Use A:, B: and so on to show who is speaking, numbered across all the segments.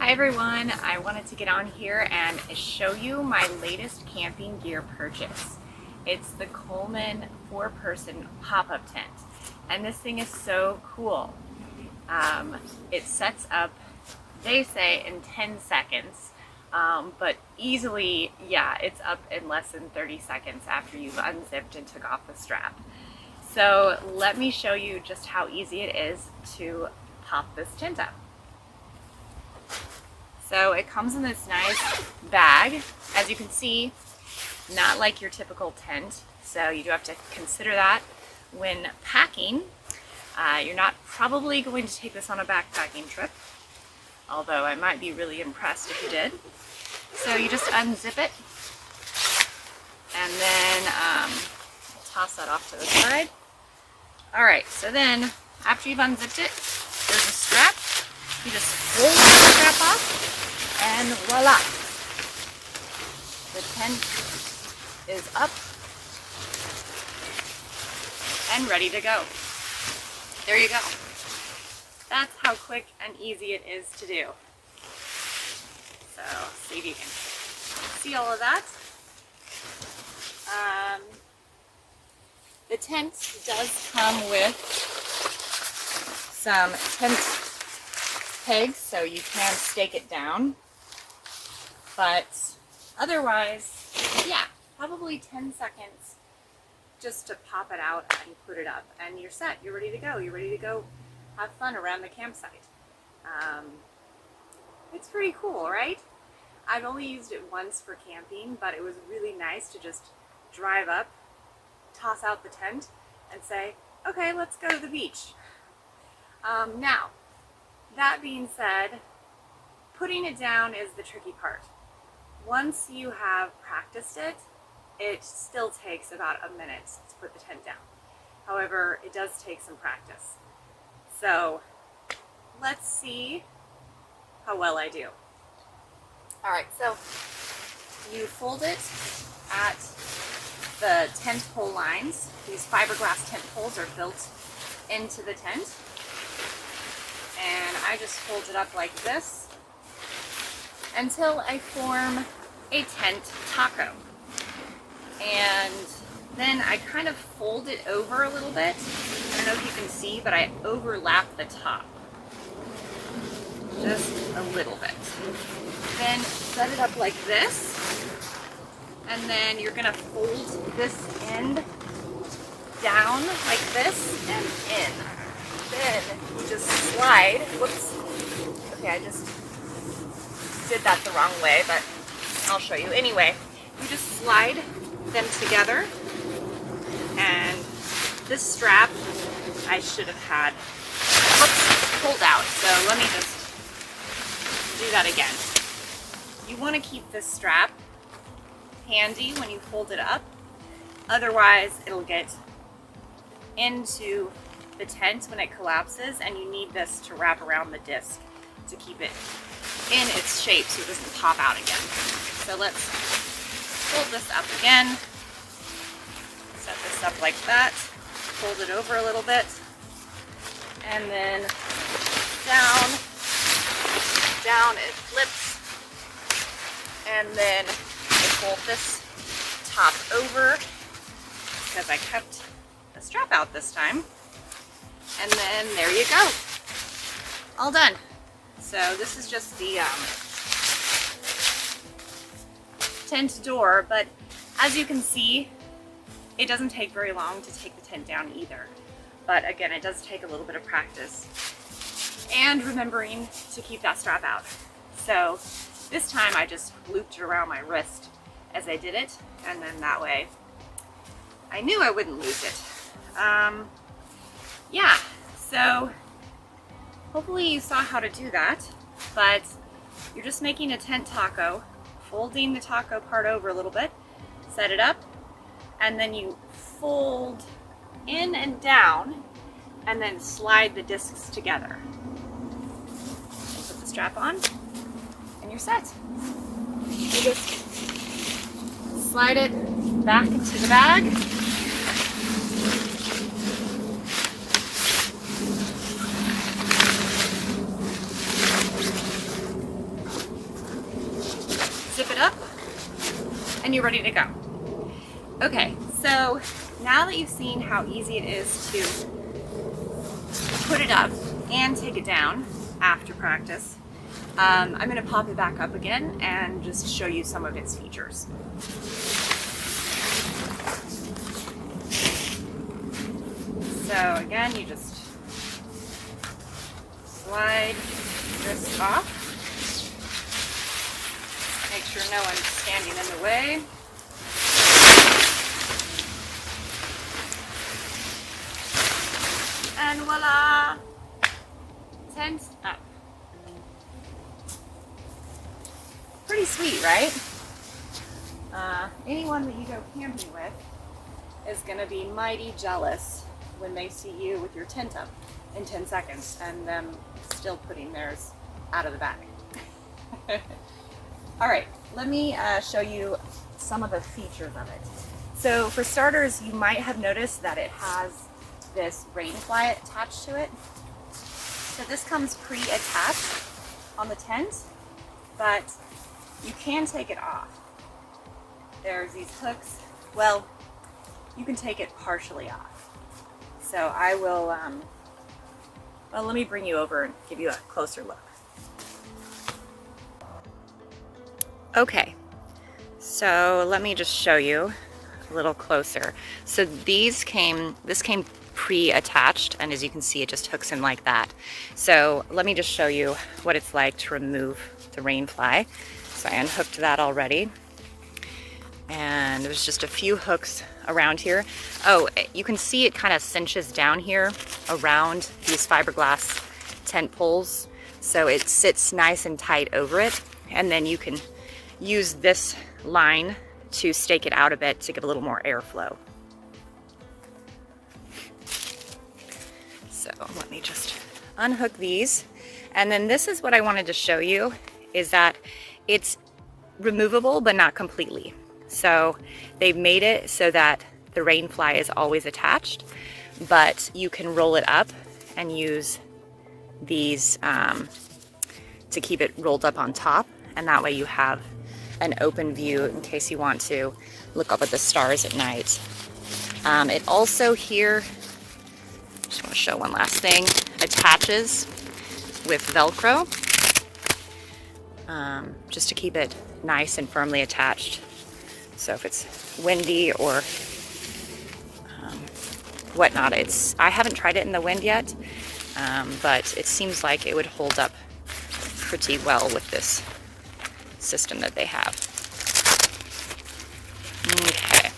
A: Hi everyone, I wanted to get on here and show you my latest camping gear purchase. It's the Coleman 4-person pop-up tent, and this thing is so cool. It sets up, they say, in 10 seconds, but easily, it's up in less than 30 seconds after you've unzipped and took off the strap. So let me show you just how easy it is to pop this tent up. So it comes in this nice bag. As you can see, not like your typical tent, so you do have to consider that when packing. You're not probably going to take this on a backpacking trip, although I might be really impressed if you did. So you just unzip it and then toss that off to the side. Alright, so then after you've unzipped it, there's a strap. You just fold the strap off and voila! The tent is up and ready to go. There you go. That's how quick and easy it is to do. So, see if you can see all of that. The tent does come with some tent pegs, so you can stake it down. But otherwise, probably 10 seconds just to pop it out and put it up. And you're set. You're ready to go. You're ready to go have fun around the campsite. It's pretty cool, right? I've only used it once for camping, but it was really nice to just drive up, toss out the tent, and say, okay, let's go to the beach. Now, that being said, putting it down is the tricky part. Once you have practiced it, it still takes about a minute to put the tent down. However, it does take some practice. So let's see how well I do. Alright, so you fold it at the tent pole lines. These fiberglass tent poles are built into the tent. And I just fold it up like this until I form a tent taco. And then I kind of fold it over a little bit. I don't know if you can see, but I overlap the top. Just a little bit. Then set it up like this. And then you're gonna fold this end down like this and in. Then you just slide, whoops, okay, I just did that the wrong way, but I'll show you. Anyway, you just slide them together, and this strap I should have had pulled out, so let me just do that again. You want to keep this strap handy when you fold it up, otherwise it'll get into the tent when it collapses, and you need this to wrap around the disc to keep it in its shape so it doesn't pop out again. So let's fold this up again, set this up like that, fold it over a little bit, and then down it flips, and then I fold this top over because I kept the strap out this time. And then there you go, all done. So this is just the tent door, but as you can see, it doesn't take very long to take the tent down either. But again, it does take a little bit of practice and remembering to keep that strap out. So this time I just looped it around my wrist as I did it, and then that way I knew I wouldn't lose it. So hopefully you saw how to do that, but you're just making a tent taco, folding the taco part over a little bit, set it up, and then you fold in and down, and then slide the discs together. And put the strap on, and you're set. You just slide it back into the bag, it up, and you're ready to go. Okay, so now that you've seen how easy it is to put it up and take it down after practice, I'm going to pop it back up again and just show you some of its features. So again, you just slide this off. Make sure no one's standing in the way. And voila! Tent up. Pretty sweet, right? Anyone that you go camping with is going to be mighty jealous when they see you with your tent up in 10 seconds and them still putting theirs out of the bag. All right, let me show you some of the features of it. So for starters, you might have noticed that it has this Rainfly attached to it. So this comes pre-attached on the tent, but you can take it off. There's these hooks. Well, you can take it partially off. So I will, well, let me bring you over and give you a closer look. Okay, so let me just show you a little closer. So this came pre-attached, and as you can see, it just hooks in like that. So let me just show you what it's like to remove the Rainfly. So I unhooked that already. And there's just a few hooks around here. Oh, you can see it kind of cinches down here around these fiberglass tent poles. So it sits nice and tight over it. And then you can use this line to stake it out a bit to get a little more airflow. So let me just unhook these. And then this is what I wanted to show you, is that it's removable, but not completely. So they've made it so that the Rainfly is always attached, but you can roll it up and use these to keep it rolled up on top. And that way you have an open view in case you want to look up at the stars at night. It also here, just want to show one last thing, attaches with Velcro, just to keep it nice and firmly attached. So if it's windy or whatnot, I haven't tried it in the wind yet, but it seems like it would hold up pretty well with this system that they have. Okay,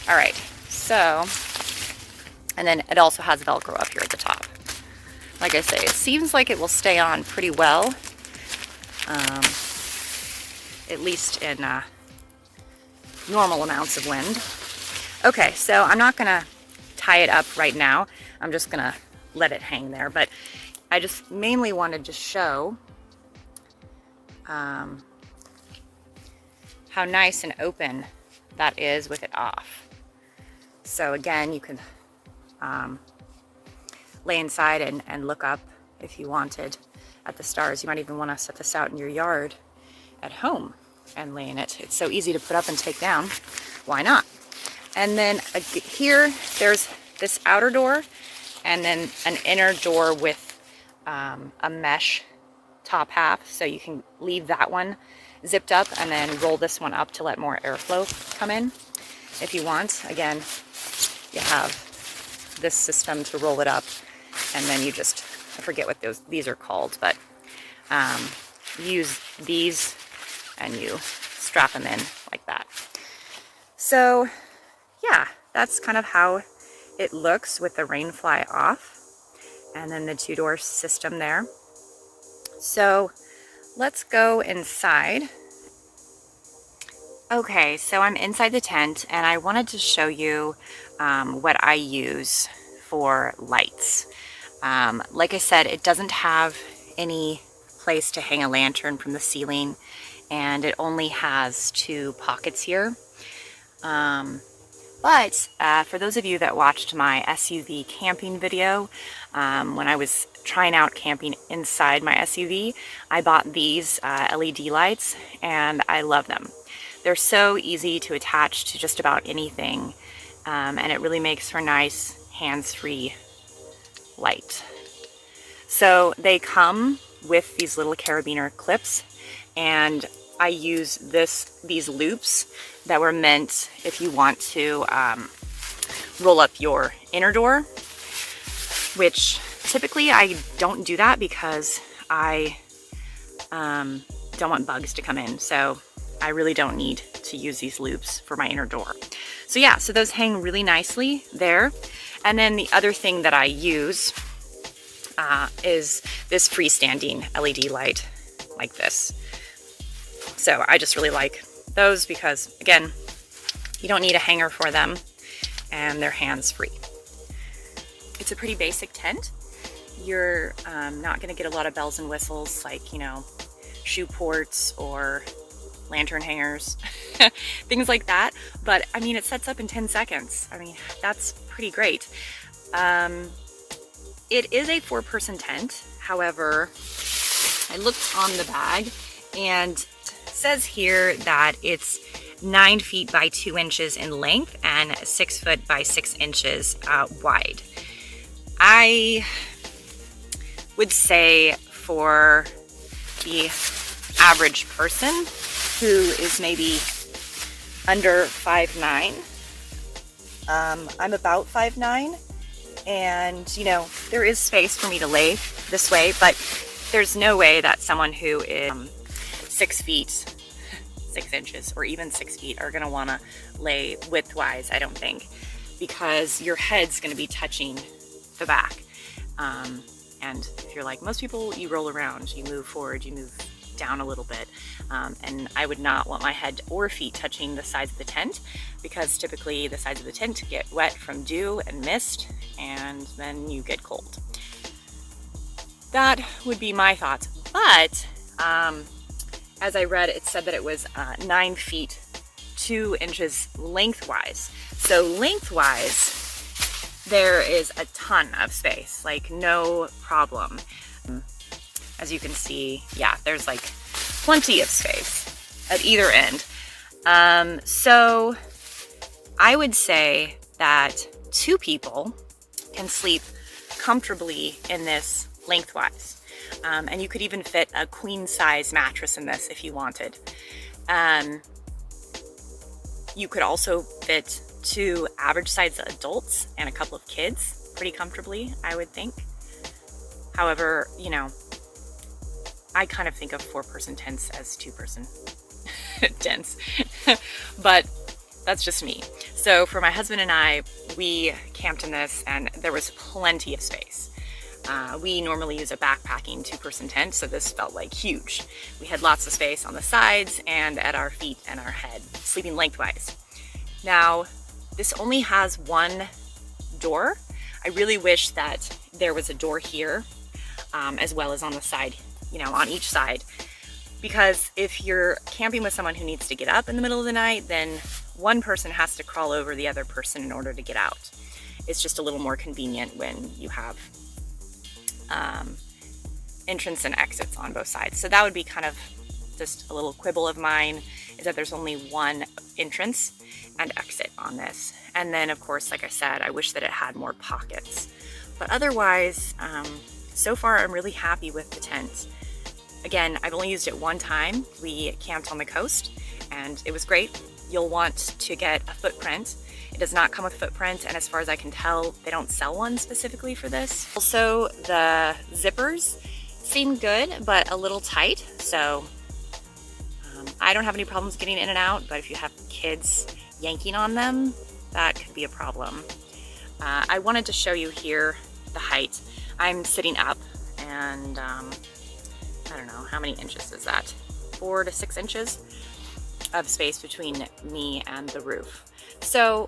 A: all right, so, and then it also has Velcro up here at the top. Like I say, it seems like it will stay on pretty well, at least in normal amounts of wind. Okay, so I'm not gonna tie it up right now. I'm just gonna let it hang there, but I just mainly wanted to show how nice and open that is with it off. So again, you can lay inside and look up if you wanted at the stars. You might even want to set this out in your yard at home and lay in it. It's so easy to put up and take down. Why not? And then here, there's this outer door and then an inner door with a mesh top half. So you can leave that one zipped up and then roll this one up to let more airflow come in if you want. Again, you have this system to roll it up, and then you just, I forget what these are called, but use these and you strap them in like that. So yeah, that's kind of how it looks with the Rainfly off, and then the two-door system there. So let's go inside. Okay, so I'm inside the tent, and I wanted to show you what I use for lights. Like I said, it doesn't have any place to hang a lantern from the ceiling, and it only has 2 pockets here. But for those of you that watched my SUV camping video, when I was
B: trying out camping inside my SUV, I bought these LED lights, and I love them. They're so easy to attach to just about anything, and it really makes for nice hands-free light. So they come with these little carabiner clips, and I use these loops that were meant if you want to roll up your inner door, which typically I don't do that because I don't want bugs to come in. So I really don't need to use these loops for my inner door. So yeah, so those hang really nicely there. And then the other thing that I use is this freestanding LED light like this. So I just really like those because, again, you don't need a hanger for them and they're hands-free. It's a pretty basic tent. You're not going to get a lot of bells and whistles like, you know, shoe ports or lantern hangers, things like that. But I mean, it sets up in 10 seconds. I mean, that's pretty great. It is a 4-person tent. However, I looked on the bag and it says here that it's 9 feet by 2 inches in length and 6 foot by 6 inches wide. I would say for the average person who is maybe under 5'9", I'm about 5'9", and you know, there is space for me to lay this way, but there's no way that someone who is 6 feet 6 inches or even 6 feet are going to want to lay widthwise, I don't think, because your head's going to be touching the back. And if you're like most people, you roll around, you move forward, you move down a little bit, and I would not want my head or feet touching the sides of the tent, because typically the sides of the tent get wet from dew and mist, and then you get cold. That would be my thoughts. But as I read, it said that it was 9 feet 2 inches lengthwise. So lengthwise, there is a ton of space, like no problem. As you can see, yeah, there's like plenty of space at either end. So I would say that 2 people can sleep comfortably in this lengthwise. And you could even fit a queen size mattress in this if you wanted. You could also fit 2 average sized adults and a couple of kids pretty comfortably, I would think. However, you know, I kind of think of 4-person tents as 2-person tents, but that's just me. So for my husband and I, we camped in this and there was plenty of space. We normally use a backpacking 2-person tent, so this felt like huge. We had lots of space on the sides and at our feet and our head, sleeping lengthwise. Now, this only has 1 door. I really wish that there was a door here, as well as on the side, you know, on each side. Because if you're camping with someone who needs to get up in the middle of the night, then one person has to crawl over the other person in order to get out. It's just a little more convenient when you have entrance and exits on both sides. So that would be kind of just a little quibble of mine, is that there's only 1 entrance and exit on this. And then of course, like I said, I wish that it had more pockets. But otherwise, so far I'm really happy with the tent. Again, I've only used it 1 time. We camped on the coast and it was great. You'll want to get a footprint. It does not come with a footprint, and as far as I can tell, they don't sell one specifically for this. Also, the zippers seem good, but a little tight, so I don't have any problems getting in and out, but if you have kids yanking on them, that could be a problem. I wanted to show you here the height. I'm sitting up, and I don't know, how many inches is that? 4 to 6 inches of space between me and the roof. So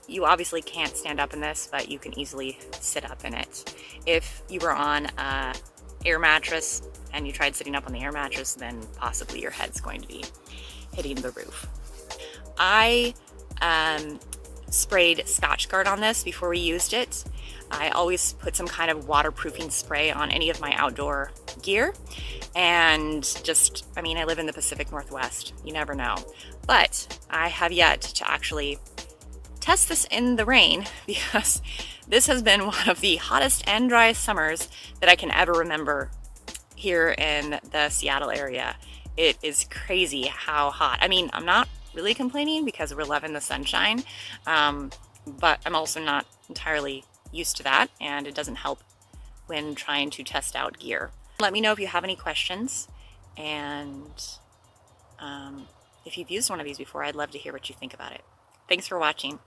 B: you obviously can't stand up in this, but you can easily sit up in it. If you were on a air mattress and you tried sitting up on the air mattress, then possibly your head's going to be hitting the roof. I sprayed Scotchgard on this before we used it. I always put some kind of waterproofing spray on any of my outdoor gear, and just, I mean, I live in the Pacific Northwest, you never know. But I have yet to actually test this in the rain because this has been one of the hottest and driest summers that I can ever remember here in the Seattle area. It is crazy how hot. I mean, I'm not really complaining because we're loving the sunshine, but I'm also not entirely used to that, and it doesn't help when trying to test out gear. Let me know if you have any questions, and if you've used one of these before, I'd love to hear what you think about it. Thanks for watching.